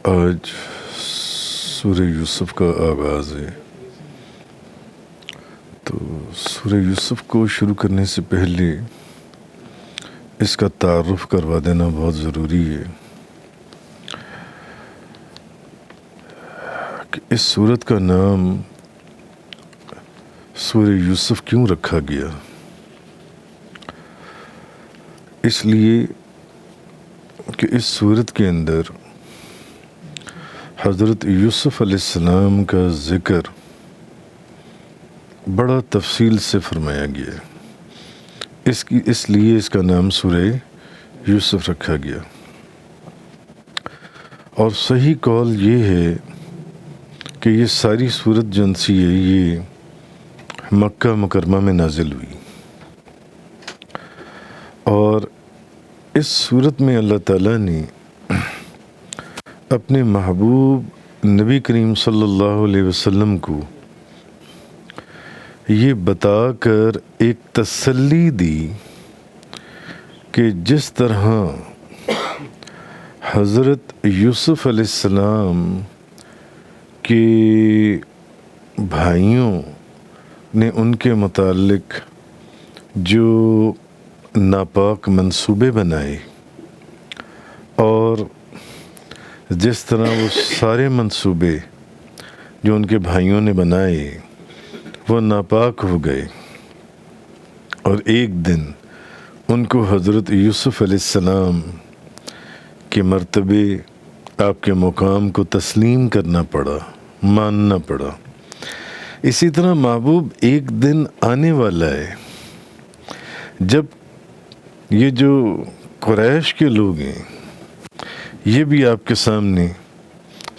آج سورہ یوسف کا آغاز ہے، تو سورہ یوسف کو شروع کرنے سے پہلے اس کا تعارف کروا دینا بہت ضروری ہے کہ اس سورت کا نام سورہ یوسف کیوں رکھا گیا۔ اس لیے کہ اس سورت کے اندر حضرت یوسف علیہ السلام کا ذکر بڑا تفصیل سے فرمایا گیا ہے، اس لیے اس کا نام سورہ یوسف رکھا گیا۔ اور صحیح قول یہ ہے کہ یہ ساری سورت جو سی ہے یہ مکہ مکرمہ میں نازل ہوئی، اور اس سورت میں اللہ تعالیٰ نے اپنے محبوب نبی کریم صلی اللہ علیہ وسلم کو یہ بتا کر ایک تسلی دی کہ جس طرح حضرت یوسف علیہ السلام کے بھائیوں نے ان کے متعلق جو ناپاک منصوبے بنائے، اور جس طرح وہ سارے منصوبے جو ان کے بھائیوں نے بنائے وہ ناپاک ہو گئے، اور ایک دن ان کو حضرت یوسف علیہ السلام کے مرتبے، آپ کے مقام کو تسلیم کرنا پڑا، ماننا پڑا۔ اسی طرح محبوب ایک دن آنے والا ہے جب یہ جو قریش کے لوگ ہیں یہ بھی آپ کے سامنے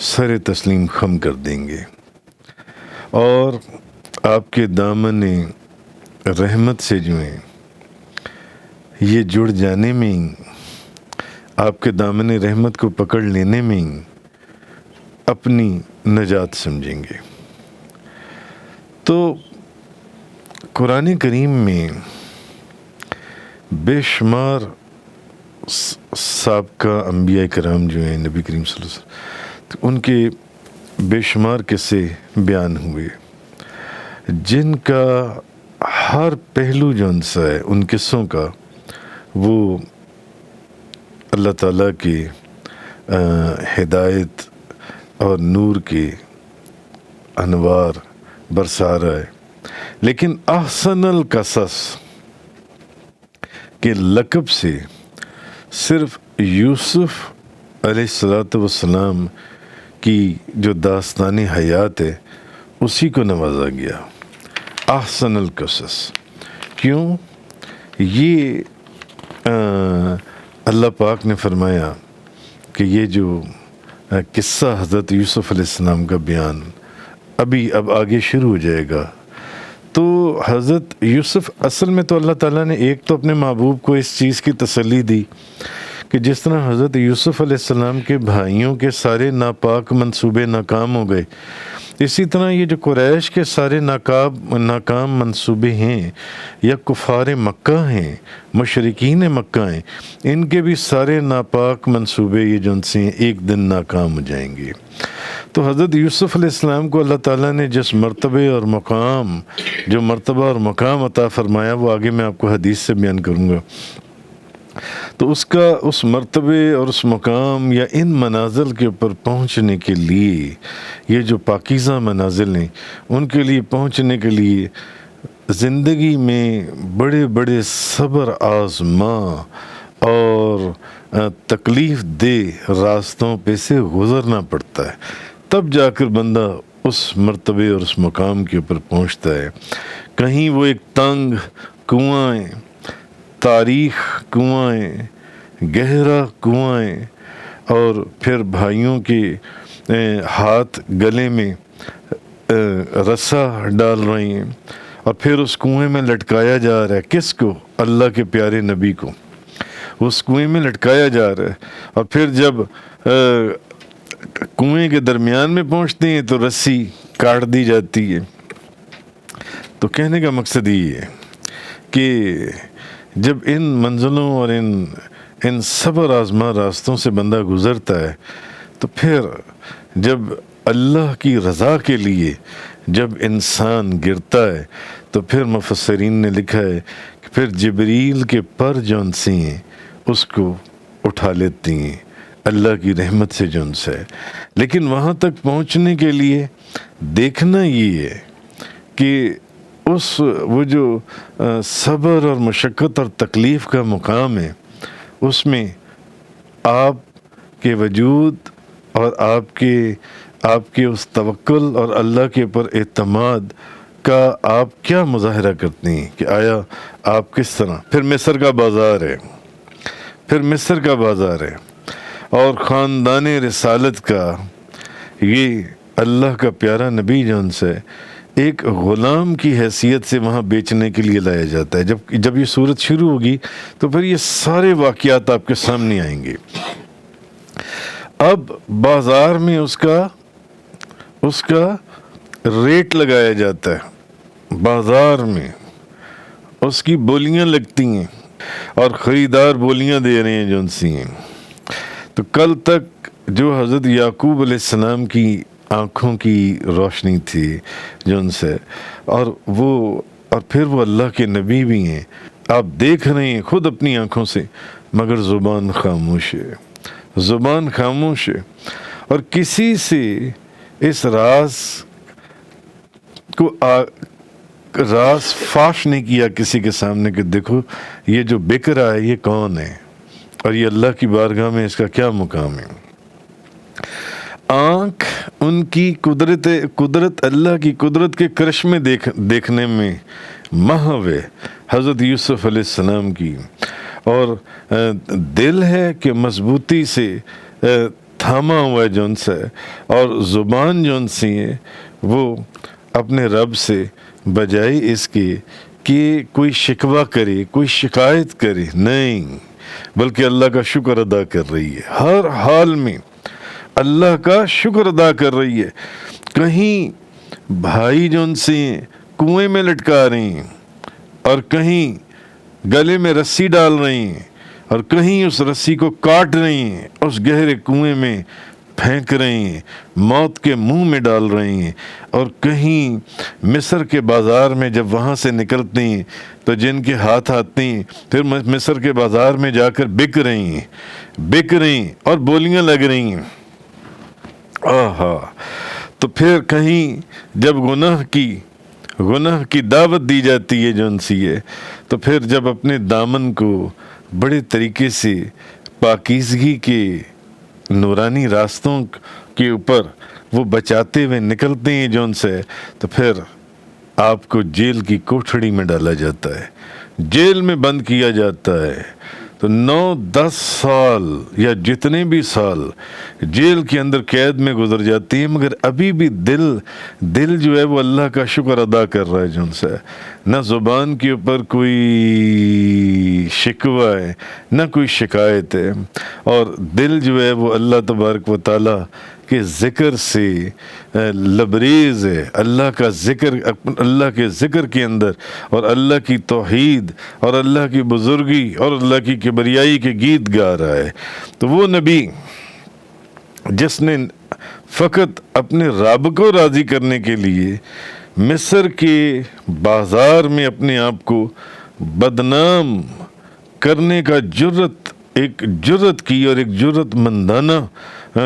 سر تسلیم خم کر دیں گے، اور آپ کے دامن رحمت سے جو ہیں یہ جڑ جانے میں، آپ کے دامن رحمت کو پکڑ لینے میں اپنی نجات سمجھیں گے۔ تو قرآن کریم میں بے شمار سابقہ انبیاء کرام جو ہیں نبی کریم صلی اللہ علیہ وسلم، تو ان کے بے شمار قصے بیان ہوئے جن کا ہر پہلو جو انسا ہے ان قصوں کا وہ اللہ تعالیٰ کی ہدایت اور نور کے انوار برسا رہا ہے۔ لیکن احسن القصص کے لقب سے صرف یوسف علیہ السلام کی جو داستان حیات ہے اسی کو نوازا گیا احسن القصص۔ کیوں؟ یہ اللہ پاک نے فرمایا کہ یہ جو قصہ حضرت یوسف علیہ السلام کا بیان اب آگے شروع ہو جائے گا، تو حضرت یوسف اصل میں تو اللہ تعالیٰ نے ایک تو اپنے محبوب کو اس چیز کی تسلی دی کہ جس طرح حضرت یوسف علیہ السلام کے بھائیوں کے سارے ناپاک منصوبے ناکام ہو گئے، اسی طرح یہ جو قریش کے سارے ناکام منصوبے ہیں یا کفار مکہ ہیں، مشرکین مکہ ہیں، ان کے بھی سارے ناپاک منصوبے یہ جو ان سے ایک دن ناکام ہو جائیں گے۔ تو حضرت یوسف علیہ السلام کو اللہ تعالیٰ نے جس مرتبے اور مقام، جو مرتبہ اور مقام عطا فرمایا وہ آگے میں آپ کو حدیث سے بیان کروں گا، تو اس مرتبے اور اس مقام یا ان منازل کے اوپر پہنچنے کے لیے، یہ جو پاکیزہ منازل ہیں ان کے لیے پہنچنے کے لیے زندگی میں بڑے بڑے صبر آزما اور تکلیف دہ راستوں پہ سے گزرنا پڑتا ہے، تب جا کر بندہ اس مرتبے اور اس مقام کے اوپر پہنچتا ہے۔ کہیں وہ ایک تنگ کنواں ہے، تاریخ کنواں ہے، گہرا کنواں ہے، اور پھر بھائیوں کے ہاتھ گلے میں رسا ڈال رہے ہیں، اور پھر اس کنویں میں لٹکایا جا رہا ہے۔ کس کو؟ اللہ کے پیارے نبی کو اس کنویں میں لٹکایا جا رہا ہے، اور پھر جب کنویں کے درمیان میں پہنچتے ہیں تو رسی کاٹ دی جاتی ہے۔ تو کہنے کا مقصد یہ ہے کہ جب ان منزلوں اور ان صبر آزما راستوں سے بندہ گزرتا ہے تو پھر جب اللہ کی رضا کے لیے جب انسان گرتا ہے تو پھر مفسرین نے لکھا ہے کہ پھر جبریل کے پر جون سی ہیں اس کو اٹھا لیتی ہیں اللہ کی رحمت سے جون سے. لیکن وہاں تک پہنچنے کے لیے دیکھنا یہ ہے کہ وہ جو صبر اور مشقت اور تکلیف کا مقام ہے اس میں آپ کے وجود اور آپ کے اس توکل اور اللہ کے اوپر اعتماد کا آپ کیا مظاہرہ کرتے ہیں کہ آیا آپ کس طرح. پھر مصر کا بازار ہے اور خاندان رسالت کا یہ اللہ کا پیارا نبی جون سے ایک غلام کی حیثیت سے وہاں بیچنے کے لیے لایا جاتا ہے. جب یہ صورت شروع ہوگی تو پھر یہ سارے واقعات آپ کے سامنے آئیں گے. اب بازار میں اس کا ریٹ لگایا جاتا ہے، بازار میں اس کی بولیاں لگتی ہیں اور خریدار بولیاں دے رہے ہیں جون سی ہیں. تو کل تک جو حضرت یعقوب علیہ السلام کی آنکھوں کی روشنی تھی جون سے اور پھر وہ اللہ کے نبی بھی ہیں، آپ دیکھ رہے ہیں خود اپنی آنکھوں سے، مگر زبان خاموش ہے اور کسی سے اس راز فاش نہیں کیا کسی کے سامنے کہ دیکھو یہ جو بک رہا ہے یہ کون ہے اور یہ اللہ کی بارگاہ میں اس کا کیا مقام ہے. آنکھ ان کی قدرت اللہ کی قدرت کے کرشمے دیکھنے میں محو ہے حضرت یوسف علیہ السلام کی، اور دل ہے کہ مضبوطی سے تھاما ہوا ہے جون سے، اور زبان جون سی ہے وہ اپنے رب سے بجائے اس کے کہ کوئی شکوہ کرے، کوئی شکایت کرے، نہیں، بلکہ اللہ کا شکر ادا کر رہی ہے. ہر حال میں اللہ کا شکر ادا کر رہی ہے. کہیں بھائی جون سے کنویں میں لٹکا رہے ہیں اور کہیں گلے میں رسی ڈال رہے ہیں اور کہیں اس رسی کو کاٹ رہے ہیں، اس گہرے کنویں میں پھینک رہے ہیں، موت کے منہ میں ڈال رہے ہیں، اور کہیں مصر کے بازار میں جب وہاں سے نکلتے ہیں تو جن کے ہاتھ آتے ہیں پھر مصر کے بازار میں جا کر بک رہے ہیں اور بولیاں لگ رہی ہیں. تو پھر کہیں جب گناہ کی دعوت دی جاتی ہے جون سی ہے، تو پھر جب اپنے دامن کو بڑے طریقے سے پاکیزگی کے نورانی راستوں کے اوپر وہ بچاتے ہوئے نکلتے ہیں جون سے، تو پھر آپ کو جیل کی کوٹھڑی میں ڈالا جاتا ہے، جیل میں بند کیا جاتا ہے. تو 9-10 سال یا جتنے بھی سال جیل کے اندر قید میں گزر جاتی ہیں، مگر ابھی بھی دل جو ہے وہ اللہ کا شکر ادا کر رہا ہے جن سے. نہ زبان کے اوپر کوئی شکوہ ہے، نہ کوئی شکایت ہے، اور دل جو ہے وہ اللہ تبارک و تعالیٰ کے ذکر سے لبریز ہے. اللہ کے ذکر کے اندر اور اللہ کی توحید اور اللہ کی بزرگی اور اللہ کی کبریائی کے گیت گا رہا ہے. تو وہ نبی جس نے فقط اپنے رب کو راضی کرنے کے لیے مصر کے بازار میں اپنے آپ کو بدنام کرنے کا جرت کی اور ایک جرت مندانہ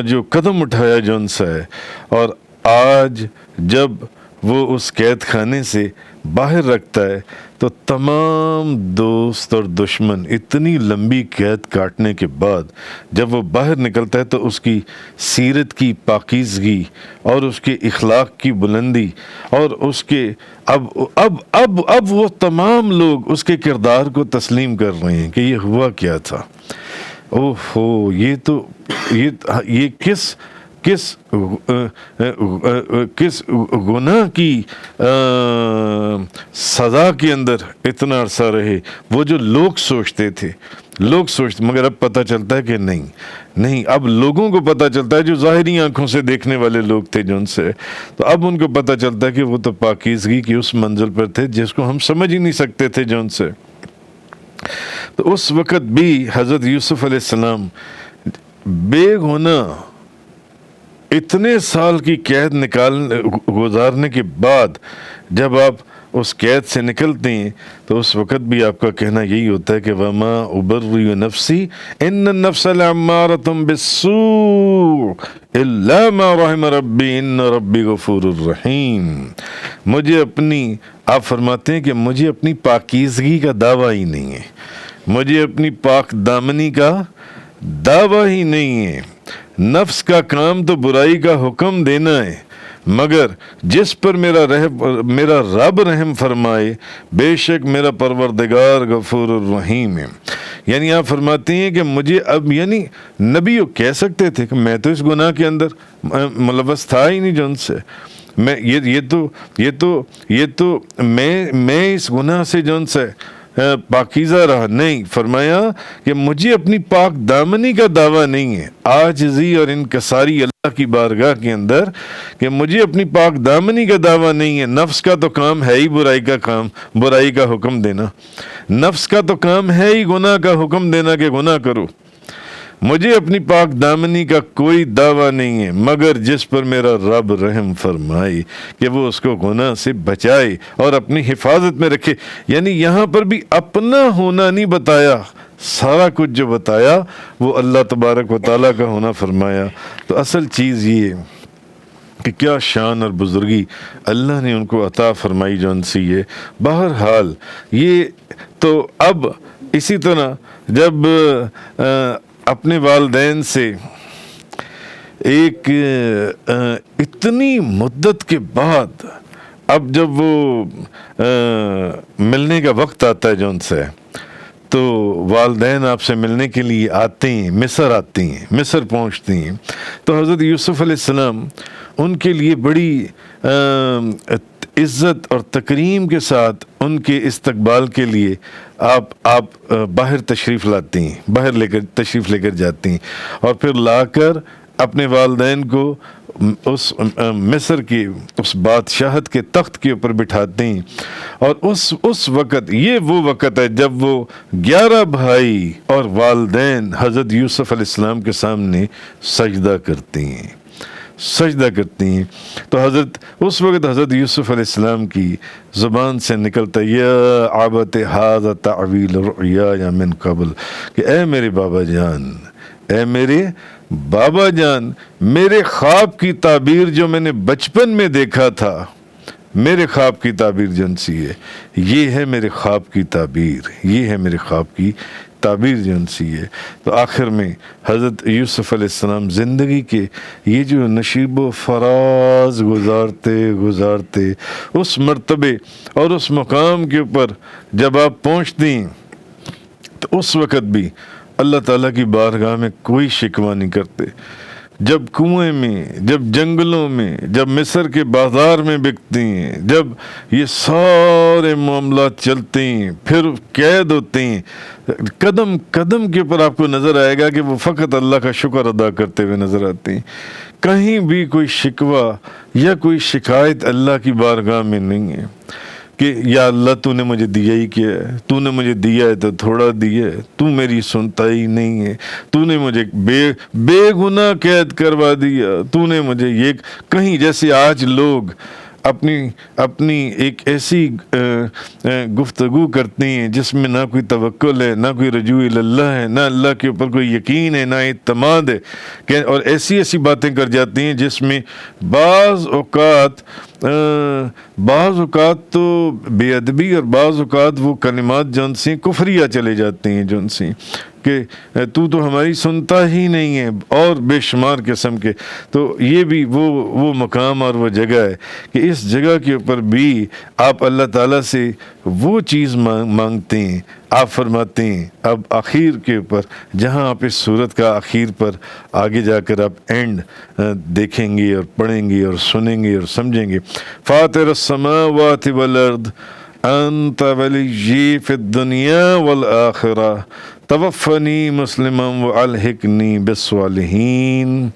جو قدم اٹھایا جون سا ہے، اور آج جب وہ اس قید خانے سے باہر رکھتا ہے تو تمام دوست اور دشمن اتنی لمبی قید کاٹنے کے بعد جب وہ باہر نکلتا ہے تو اس کی سیرت کی پاکیزگی اور اس کے اخلاق کی بلندی اور اس کے اب وہ تمام لوگ اس کے کردار کو تسلیم کر رہے ہیں کہ یہ ہوا کیا تھا. اوہو، یہ کس گناہ کی سزا کے اندر اتنا عرصہ رہے. وہ جو لوگ سوچتے مگر اب پتہ چلتا ہے کہ نہیں، اب لوگوں کو پتہ چلتا ہے جو ظاہری آنکھوں سے دیکھنے والے لوگ تھے جن سے، تو اب ان کو پتہ چلتا ہے کہ وہ تو پاکیزگی کی اس منزل پر تھے جس کو ہم سمجھ ہی نہیں سکتے تھے جن سے. تو اس وقت بھی حضرت یوسف علیہ السلام بے گناہ اتنے سال کی قید گزارنے کے بعد جب آپ اس قید سے نکلتے ہیں تو اس وقت بھی آپ کا کہنا یہی ہوتا ہے کہ وما ابرئ نفسی ان النفس لعمارۃ بالسوء الا ما رحم ربی ان ربی غفور الرحیم. مجھے آپ فرماتے ہیں کہ مجھے اپنی پاکیزگی کا دعویٰ ہی نہیں ہے، مجھے اپنی پاک دامنی کا دعویٰ ہی نہیں ہے. نفس کا کام تو برائی کا حکم دینا ہے، مگر جس پر میرا رب رحم فرمائے بے شک میرا پروردگار غفور الرحیم ہے. یعنی آپ فرماتے ہیں کہ مجھے اب، یعنی نبی کہہ سکتے تھے کہ میں تو اس گناہ کے اندر ملوث تھا ہی نہیں جو ان سے، میں یہ تو میں اس گناہ سے جو ان سے پاکیزہ رہا. نہیں، فرمایا کہ مجھے اپنی پاک دامنی کا دعویٰ نہیں ہے، عاجزی اور انکساری اللہ کی بارگاہ کے اندر، کہ مجھے اپنی پاک دامنی کا دعویٰ نہیں ہے. نفس کا تو کام ہے ہی برائی کا حکم دینا، نفس کا تو کام ہے ہی گناہ کا حکم دینا کہ گناہ کرو. مجھے اپنی پاک دامنی کا کوئی دعویٰ نہیں ہے، مگر جس پر میرا رب رحم فرمائے کہ وہ اس کو گناہ سے بچائے اور اپنی حفاظت میں رکھے. یعنی یہاں پر بھی اپنا ہونا نہیں بتایا، سارا کچھ جو بتایا وہ اللہ تبارک و تعالیٰ کا ہونا فرمایا. تو اصل چیز یہ کہ کیا شان اور بزرگی اللہ نے ان کو عطا فرمائی جو ان سے یہ. بہرحال یہ تو اب اسی طرح جب اپنے والدین سے ایک اتنی مدت کے بعد اب جب وہ ملنے کا وقت آتا ہے جو ان سے، تو والدین آپ سے ملنے کے لیے آتے ہیں، مصر پہنچتے ہیں. تو حضرت یوسف علیہ السلام ان کے لیے بڑی عزت اور تکریم کے ساتھ ان کے استقبال کے لیے آپ باہر تشریف لاتے ہیں، تشریف لے کر جاتے ہیں، اور پھر لا کر اپنے والدین کو اس مصر کی اس بادشاہت کے تخت کے اوپر بٹھاتے ہیں. اور اس وقت، یہ وہ وقت ہے جب وہ 11 بھائی اور والدین حضرت یوسف علیہ السلام کے سامنے سجدہ کرتے ہیں. تو اس وقت حضرت یوسف علیہ السلام کی زبان سے نکلتا ہے یا ابت ھذا تعویل رؤیایا من قبل، کہ اے میرے بابا جان، میرے خواب کی تعبیر جو میں نے بچپن میں دیکھا تھا، میرے خواب کی تعبیر جن سی ہے، یہ ہے میرے خواب کی تعبیر جن سی ہے. تو آخر میں حضرت یوسف علیہ السلام زندگی کے یہ جو نشیب و فراز گزارتے اس مرتبے اور اس مقام کے اوپر جب آپ پہنچتے ہیں تو اس وقت بھی اللہ تعالیٰ کی بارگاہ میں کوئی شکوہ نہیں کرتے. جب کنویں میں، جب جنگلوں میں، جب مصر کے بازار میں بکتے ہیں، جب یہ سارے معاملات چلتے ہیں، پھر قید ہوتے ہیں، قدم قدم کے اوپر آپ کو نظر آئے گا کہ وہ فقط اللہ کا شکر ادا کرتے ہوئے نظر آتے ہیں. کہیں بھی کوئی شکوہ یا کوئی شکایت اللہ کی بارگاہ میں نہیں ہے کہ یا اللہ تو نے مجھے دیا ہی کیا ہے، تو نے مجھے دیا ہے تو تھوڑا دیا ہے، تو میری سنتا ہی نہیں ہے، تو نے مجھے بے گناہ قید کروا دیا، تو نے مجھے یہ. کہیں جیسے آج لوگ اپنی ایک ایسی گفتگو کرتے ہیں جس میں نہ کوئی توکل ہے، نہ کوئی رجوع اللہ ہے، نہ اللہ کے اوپر کوئی یقین ہے، نہ اعتماد ہے، اور ایسی باتیں کر جاتی ہیں جس میں بعض اوقات تو بے ادبی اور بعض اوقات وہ کلمات جن سے کفریہ چلے جاتے ہیں جن سے کہ تو ہماری سنتا ہی نہیں ہے، اور بے شمار قسم کے. تو یہ بھی وہ مقام اور وہ جگہ ہے کہ اس جگہ کے اوپر بھی آپ اللہ تعالیٰ سے وہ چیز مانگتے ہیں. آپ فرماتے ہیں اب آخر کے اوپر، جہاں آپ اس صورت کا آخر پر آگے جا کر آپ اینڈ دیکھیں گے اور پڑھیں گے اور سنیں گے اور سمجھیں گے. فاطر السماوات والارض انت ولی فی الدنیا والآخرہ توفنی مسلما والحقنی بالصالحین.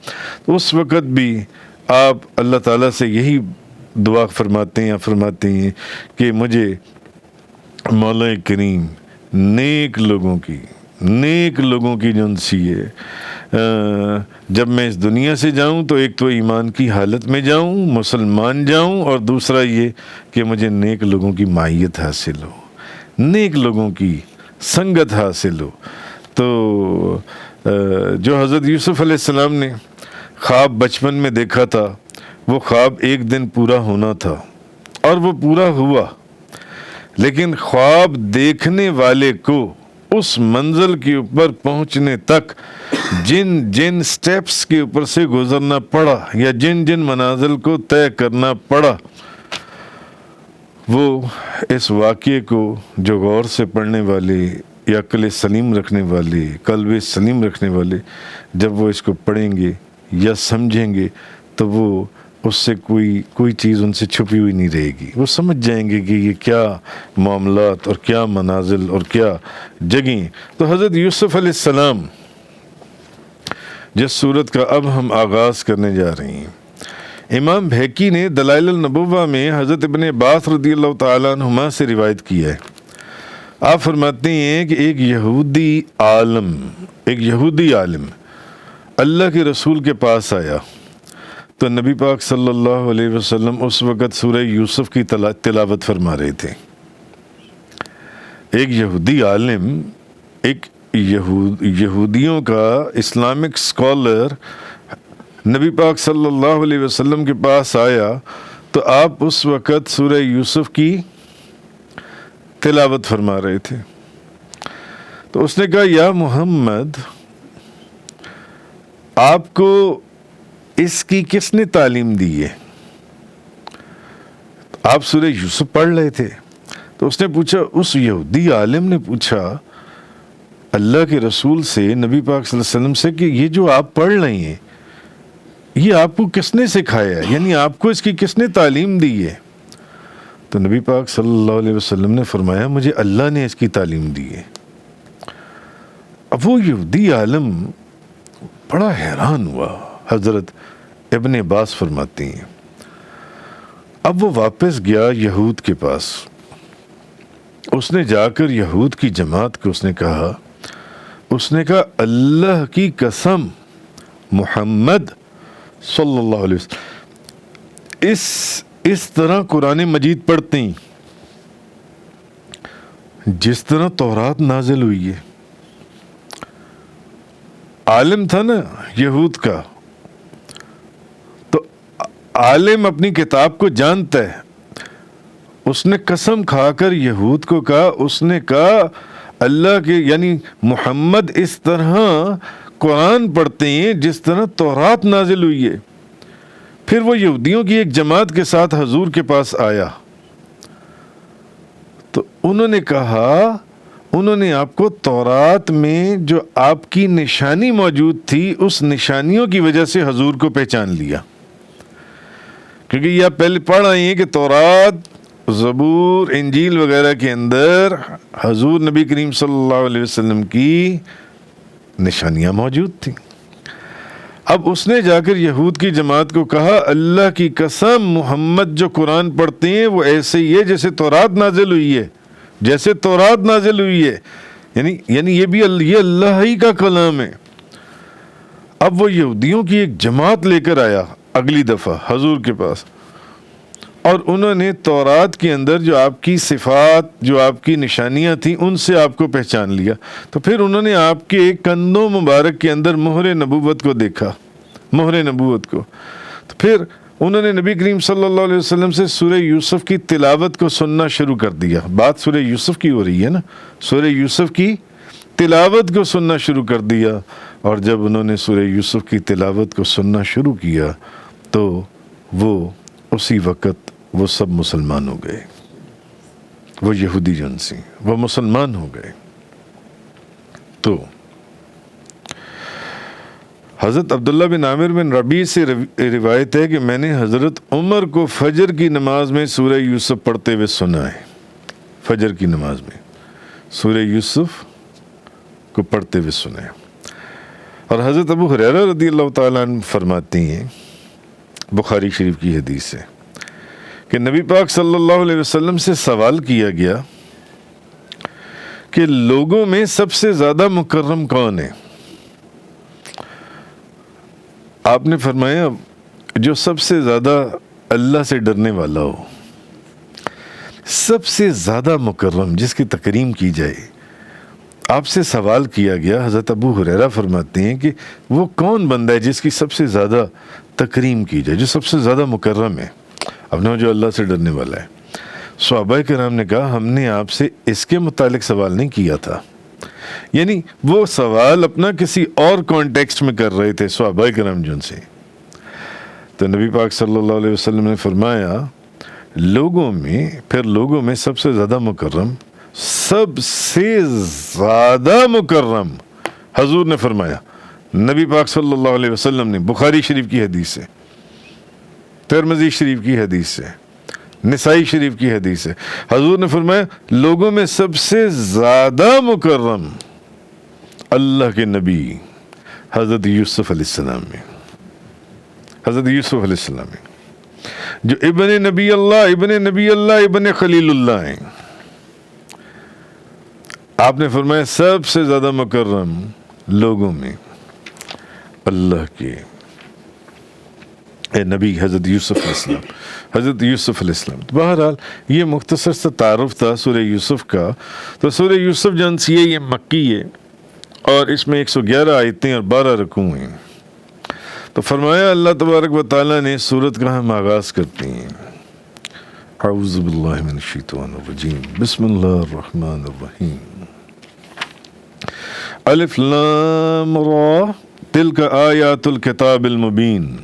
اس وقت بھی آپ اللہ تعالیٰ سے یہی دعا فرماتے ہیں کہ مجھے مولا کریم نیک لوگوں کی جن سی ہے جب میں اس دنیا سے جاؤں تو ایک تو ایمان کی حالت میں جاؤں، مسلمان جاؤں، اور دوسرا یہ کہ مجھے نیک لوگوں کی معیت حاصل ہو، نیک لوگوں کی سنگت حاصل ہو۔ تو جو حضرت یوسف علیہ السلام نے خواب بچپن میں دیکھا تھا، وہ خواب ایک دن پورا ہونا تھا اور وہ پورا ہوا، لیکن خواب دیکھنے والے کو اس منزل کے اوپر پہنچنے تک جن جن سٹیپس کے اوپر سے گزرنا پڑا یا جن جن منازل کو طے کرنا پڑا، وہ اس واقعے کو جو غور سے پڑھنے والے یا عقل سلیم رکھنے والے، قلب سلیم رکھنے والے، جب وہ اس کو پڑھیں گے یا سمجھیں گے تو وہ اس سے کوئی چیز ان سے چھپی ہوئی نہیں رہے گی۔ وہ سمجھ جائیں گے کہ یہ کیا معاملات اور کیا منازل اور کیا جگہیں۔ تو حضرت یوسف علیہ السلام جس صورت کا اب ہم آغاز کرنے جا رہے ہیں، امام بھیکی نے دلائل النبوہ میں حضرت ابن عباس رضی اللہ تعالیٰ عنہما سے روایت کی ہے۔ آپ فرماتے ہیں کہ ایک یہودی عالم اللہ کے رسول کے پاس آیا تو نبی پاک صلی اللہ علیہ وسلم اس وقت سورہ یوسف کی تلاوت فرما رہے تھے۔ ایک یہودی عالم، ایک یہودیوں کا اسلامک اسکالر نبی پاک صلی اللہ علیہ وسلم کے پاس آیا تو آپ اس وقت سورہ یوسف کی تلاوت فرما رہے تھے۔ تو اس نے کہا، یا محمد، آپ کو اس کی کس نے تعلیم دی ہے؟ آپ سورہ یوسف پڑھ رہے تھے۔ تو اس نے پوچھا، اس یہودی عالم نے پوچھا اللہ کے رسول سے، نبی پاک صلی اللہ علیہ وسلم سے، کہ یہ جو آپ پڑھ رہے ہیں یہ آپ کو کس نے سکھایا ہے، یعنی آپ کو اس کی کس نے تعلیم دی ہے؟ تو نبی پاک صلی اللہ علیہ وسلم نے فرمایا، مجھے اللہ نے اس کی تعلیم دی ہے۔ اب وہ یہودی عالم بڑا حیران ہوا۔ حضرت ابن عباس فرماتے ہیں، اب وہ واپس گیا یہود کے پاس۔ اس نے جا کر یہود کی جماعت کو اس نے کہا، اللہ کی قسم، محمد صلی اللہ علیہ وسلم اس طرح قرآن مجید پڑھتے ہیں جس طرح تورات نازل ہوئی ہے۔ عالم تھا نا یہود کا، تو عالم اپنی کتاب کو جانتا ہے۔ اس نے قسم کھا کر یہود کو کہا، اس نے کہا اللہ کے یعنی محمد اس طرح قرآن پڑھتے ہیں جس طرح تورات نازل ہوئی ہے۔ پھر وہ یہودیوں کی ایک جماعت کے ساتھ حضور کے پاس آیا تو انہوں نے کہا، انہوں نے آپ کو تورات میں جو آپ کی نشانی موجود تھی اس نشانیوں کی وجہ سے حضور کو پہچان لیا، کیونکہ یہ آپ پہلے پڑھ آئے ہیں کہ تورات، زبور، انجیل وغیرہ کے اندر حضور نبی کریم صلی اللہ علیہ وسلم کی نشانیاں موجود تھیں۔ اب اس نے جا کر یہود کی جماعت کو کہا، اللہ کی قسم محمد جو قرآن پڑھتے ہیں وہ ایسے ہی ہے جیسے تورات نازل ہوئی ہے، جیسے تورات نازل ہوئی ہے، یعنی یہ اللہ ہی کا کلام ہے۔ اب وہ یہودیوں کی ایک جماعت لے کر آیا اگلی دفعہ حضور کے پاس، اور انہوں نے تورات کے اندر جو آپ کی صفات، جو آپ کی نشانیاں تھیں، ان سے آپ کو پہچان لیا۔ تو پھر انہوں نے آپ کے کندھوں مبارک کے اندر مہر نبوت کو دیکھا، مہر نبوت کو۔ تو پھر انہوں نے نبی کریم صلی اللہ علیہ وسلم سے سورہ یوسف کی تلاوت کو سننا شروع کر دیا۔ بات سورہ یوسف کی ہو رہی ہے نا، سورہ یوسف کی تلاوت کو سننا شروع کر دیا۔ اور جب انہوں نے سورہ یوسف کی تلاوت کو سننا شروع کیا تو وہ اسی وقت وہ سب مسلمان ہو گئے، وہ یہودی جن سے وہ مسلمان ہو گئے۔ تو حضرت عبداللہ بن عامر بن ربیع سے روایت ہے کہ میں نے حضرت عمر کو فجر کی نماز میں سورہ یوسف پڑھتے ہوئے سنا ہے۔ فجر کی نماز میں سورہ یوسف کو پڑھتے ہوئے سنا ہے۔ اور حضرت ابو ہریرہ رضی اللہ تعالیٰ عنہ فرماتے ہیں، بخاری شریف کی حدیث ہے، کہ نبی پاک صلی اللہ علیہ وسلم سے سوال کیا گیا کہ لوگوں میں سب سے زیادہ مکرم کون ہے؟ آپ نے فرمایا جو سب سے زیادہ اللہ سے ڈرنے والا ہو، سب سے زیادہ مکرم، جس کی تکریم کی جائے. آپ سے سوال کیا گیا، حضرت ابو ہریرہ فرماتے ہیں کہ وہ کون بندہ ہے جس کی سب سے زیادہ تکریم کی جائے، جو سب سے زیادہ مکرم ہے؟ اپنا جو اللہ سے ڈرنے والا ہے. صحابہ کرام نے کہا ہم نے آپ سے اس کے متعلق سوال نہیں کیا تھا. یعنی وہ سوال اپنا کسی اور کانٹیکسٹ میں کر رہے تھے صحابہ کرام جن سے. تو نبی پاک صلی اللہ علیہ وسلم نے فرمایا لوگوں میں سب سے زیادہ مکرم، سب سے زیادہ مکرم، حضور نے فرمایا، نبی پاک صلی اللہ علیہ وسلم نے، بخاری شریف کی حدیث سے، ترمذی شریف کی حدیث سے، نسائی شریف کی حدیث ہے، حضور نے فرمایا لوگوں میں سب سے زیادہ مکرم اللہ کے نبی حضرت یوسف علیہ السلام میں، حضرت یوسف علیہ السلام میں، جو ابن نبی اللہ ابن خلیل اللہ ہیں. آپ نے فرمایا سب سے زیادہ مکرم لوگوں میں اللہ کے اے نبی حضرت یوسف علیہ السلام، حضرت یوسف علیہ السلام. بہرحال یہ مختصر سا تعارف تھا سورہ یوسف کا. تو سورہ یوسف جان سی ہے، یہ مکی ہے اور اس میں 111 آیتیں اور 12 رکوع ہیں. تو فرمایا اللہ تبارک و تعالیٰ نے سورت کا ہم آغاز کرتے ہیں. اعوذ باللہ من الشیطان الرجیم، بسم اللہ الرحمن الرحیم. الف لام را تلک آیات الکتاب المبین.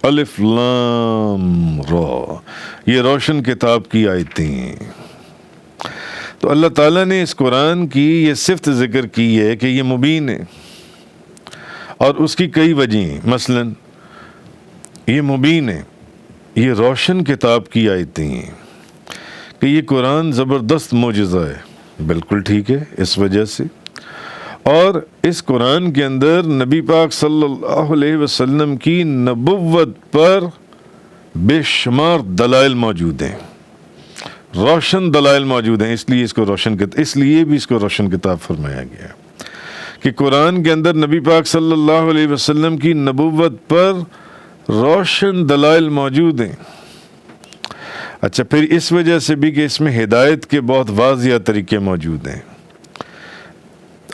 الف لام را، یہ روشن کتاب کی آیتیں ہیں. تو اللہ تعالیٰ نے اس قرآن کی یہ صفت ذکر کی ہے کہ یہ مبین ہے، اور اس کی کئی وجہیں. مثلا یہ مبین ہے، یہ روشن کتاب کی آیتیں ہیں کہ یہ قرآن زبردست معجزہ ہے. بالکل ٹھیک ہے، اس وجہ سے. اور اس قرآن کے اندر نبی پاک صلی اللہ علیہ وسلم کی نبوت پر بے شمار دلائل موجود ہیں، روشن دلائل موجود ہیں. اس لیے بھی اس کو روشن کتاب فرمایا گیا کہ قرآن کے اندر نبی پاک صلی اللہ علیہ وسلم کی نبوت پر روشن دلائل موجود ہیں. اچھا، پھر اس وجہ سے بھی کہ اس میں ہدایت کے بہت واضح طریقے موجود ہیں.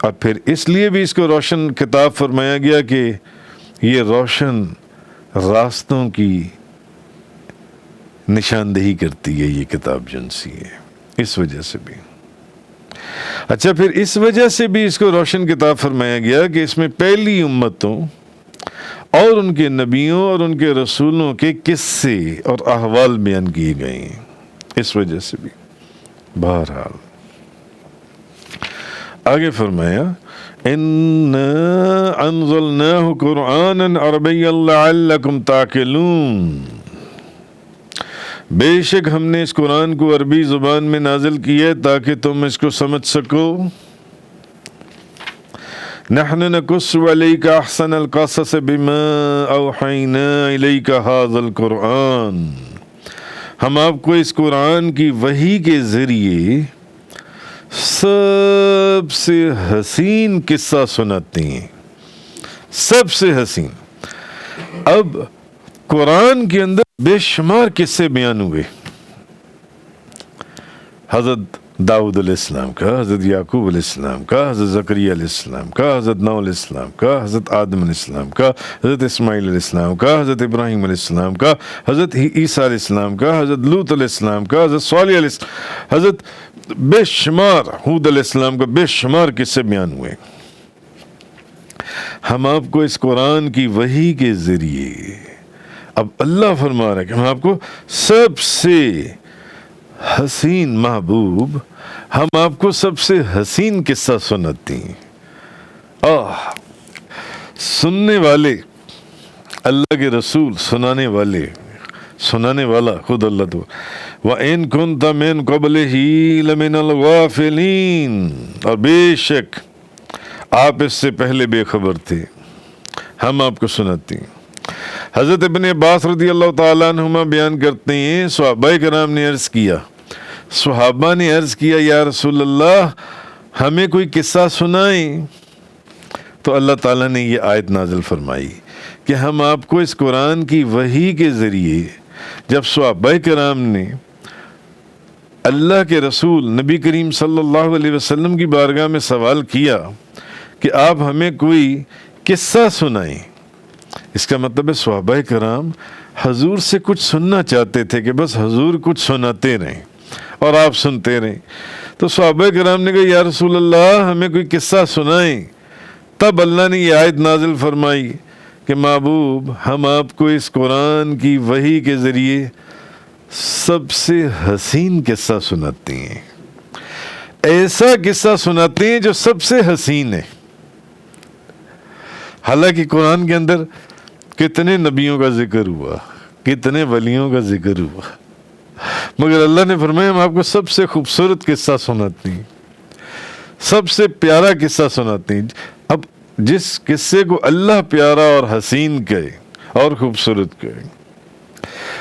اور پھر اس لیے بھی اس کو روشن کتاب فرمایا گیا کہ یہ روشن راستوں کی نشاندہی کرتی ہے یہ کتاب جنسی ہے، اس وجہ سے بھی. اچھا، پھر اس وجہ سے بھی اس کو روشن کتاب فرمایا گیا کہ اس میں پہلی امتوں اور ان کے نبیوں اور ان کے رسولوں کے قصے اور احوال بیان کیے گئے ہیں، اس وجہ سے بھی. بہرحال آگے فرمایا اِنَّا أَنزَلْنَاهُ قُرْآنًا عَرَبِيًّا لَعَلَّكُمْ تَعْقِلُونَ. بے شک ہم نے اس قرآن کو عربی زبان میں نازل کیا ہے تاکہ تم اس کو سمجھ سکو. نحن نقص عليك احسن القصص بما اوحينا اليك هذا القرآن. ہم آپ کو اس قرآن کی وحی کے ذریعے سب سے حسین قصہ سناتے ہیں، سب سے حسین. اب قرآن کے اندر بے شمار قصے بیان ہوئے، حضرت داؤد علیہ السلام کا، حضرت یعقوب علیہ السلام کا، حضرت زکریا علیہ السلام کا، حضرت نوح علیہ السلام کا، حضرت آدم علیہ السلام کا، حضرت اسماعیل علیہ السلام کا، حضرت ابراہیم علیہ السلام کا، حضرت عیسیٰ علیہ السلام کا، حضرت لوط علیہ السلام کا، حضرت صالح علیہ السلام، حضرت بے شمار ہود علیہ السلام کا بے شمار قصے بیان ہوئے. ہم آپ کو اس قرآن کی وحی کے ذریعے، اب اللہ فرما رہا ہے کہ ہم آپ کو سب سے حسین محبوب، ہم آپ کو سب سے حسین قصہ سناتے ہیں. سننے والے اللہ کے رسول، سنانے والا خود اللہ تو. وَإِن كُنْتَ مِن قَبْلِهِ لَمِنَ الْغَافِلِينَ. اور بے شک آپ اس سے پہلے بے خبر تھے، ہم آپ کو سناتے ہیں. حضرت ابن عباس رضی اللہ تعالیٰ عنہما بیان کرتے ہیں صحابہ کرام نے عرض کیا، صحابہ نے عرض کیا یا رسول اللہ ہمیں کوئی قصہ سنائیں. تو اللہ تعالیٰ نے یہ آیت نازل فرمائی کہ ہم آپ کو اس قرآن کی وحی کے ذریعے جب صحابہ کرام نے اللہ کے رسول نبی کریم صلی اللہ علیہ وسلم کی بارگاہ میں سوال کیا کہ آپ ہمیں کوئی قصہ سنائیں، اس کا مطلب ہے صحابہ کرام حضور سے کچھ سننا چاہتے تھے کہ بس حضور کچھ سناتے رہیں اور آپ سنتے رہیں. تو صحابہ کرام نے کہا یا رسول اللہ ہمیں کوئی قصہ سنائیں. تب اللہ نے یہ آیت نازل فرمائی کہ محبوب ہم آپ کو اس قرآن کی وحی کے ذریعے سب سے حسین قصہ سناتے ہیں، ایسا قصہ سناتے ہیں جو سب سے حسین ہے. حالانکہ قرآن کے اندر کتنے نبیوں کا ذکر ہوا، کتنے ولیوں کا ذکر ہوا، مگر اللہ نے فرمایا ہم آپ کو سب سے خوبصورت قصہ سناتے ہیں، سب سے پیارا قصہ سناتے ہیں. اب جس قصے کو اللہ پیارا اور حسین کہے اور خوبصورت کہے،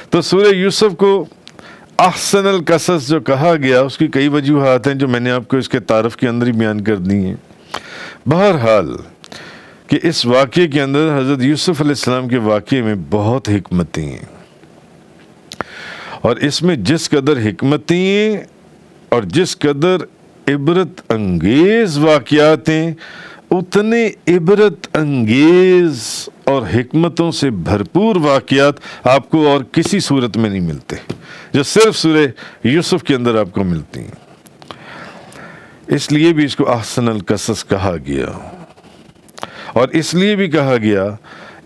تو سورہ یوسف کو احسن القصص جو کہا گیا اس کی کئی وجوہات ہیں جو میں نے آپ کو اس کے تعارف کے اندر ہی بیان کر دی ہیں. بہرحال کہ اس واقعے کے اندر حضرت یوسف علیہ السلام کے واقعے میں بہت حکمتیں ہیں، اور اس میں جس قدر حکمتیں ہیں اور جس قدر عبرت انگیز واقعات ہیں، اتنے عبرت انگیز اور حکمتوں سے بھرپور واقعات آپ کو اور کسی صورت میں نہیں ملتے جو صرف سورہ یوسف کے اندر آپ کو ملتی ہیں. اس لیے بھی اس کو احسن القصص کہا گیا، اور اس لیے بھی کہا گیا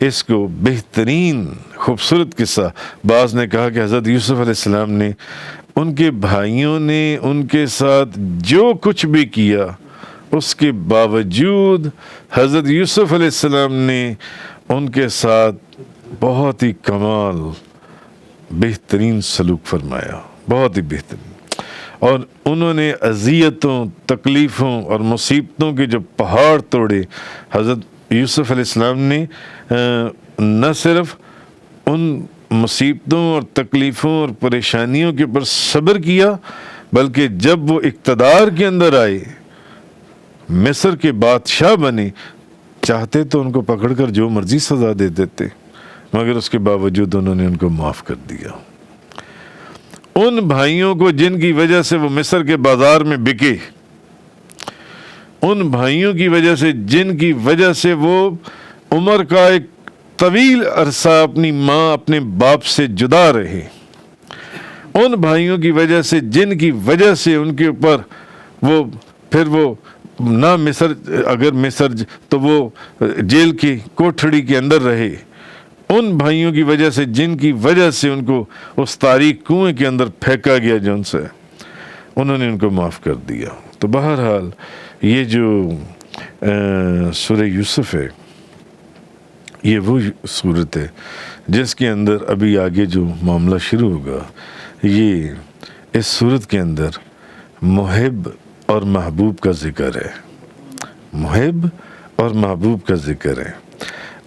اس کو بہترین خوبصورت قصہ. بعض نے کہا کہ حضرت یوسف علیہ السلام نے ان کے بھائیوں نے ان کے ساتھ جو کچھ بھی کیا اس کے باوجود حضرت یوسف علیہ السلام نے ان کے ساتھ بہت ہی کمال بہترین سلوک فرمایا، بہت ہی بہترین. اور انہوں نے اذیتوں، تکلیفوں اور مصیبتوں کے جو پہاڑ توڑے، حضرت یوسف علیہ السلام نے نہ صرف ان مصیبتوں اور تکلیفوں اور پریشانیوں کے اوپر صبر کیا، بلکہ جب وہ اقتدار کے اندر آئے، مصر کے بادشاہ بنے، چاہتے تو ان کو پکڑ کر جو مرضی سزا دے دیتے، مگر اس کے باوجود انہوں نے ان کو معاف کر دیا. ان بھائیوں کو جن کی وجہ سے وہ مصر کے بازار میں بکے، ان بھائیوں کی وجہ سے جن کی وجہ سے وہ عمر کا ایک طویل عرصہ اپنی ماں اپنے باپ سے جدا رہے، ان بھائیوں کی وجہ سے جن کی وجہ سے ان کے اوپر وہ پھر وہ نہ مصر، اگر مصر تو وہ جیل کی کوٹھڑی کے اندر رہے، ان بھائیوں کی وجہ سے جن کی وجہ سے ان کو اس تاریک کنویں کے اندر پھینکا گیا جن سے، انہوں نے ان کو معاف کر دیا. تو بہرحال یہ جو سورہ یوسف ہے یہ وہ صورت ہے جس کے اندر ابھی آگے جو معاملہ شروع ہوگا، یہ اس صورت کے اندر محب اور محبوب کا ذکر ہے، محب اور محبوب کا ذکر ہے،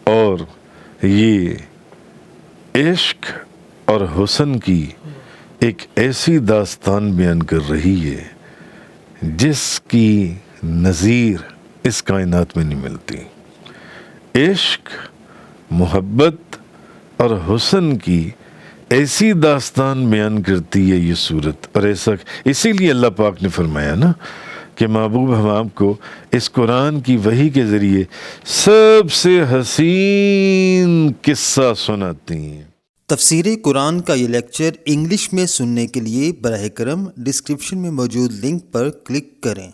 اور یہ عشق اور حسن کی ایک ایسی داستان بیان کر رہی ہے جس کی نظیر اس کائنات میں نہیں ملتی. عشق، محبت اور حسن کی ایسی داستان بیان کرتی ہے یہ صورت. اور ایسا اسی لیے اللہ پاک نے فرمایا نا کہ محبوب ہم آپ کو اس قرآن کی وحی کے ذریعے سب سے حسین قصہ سناتی ہیں. تفسیر قرآن کا یہ لیکچر انگلش میں سننے کے لیے براہ کرم ڈسکرپشن میں موجود لنک پر کلک کریں.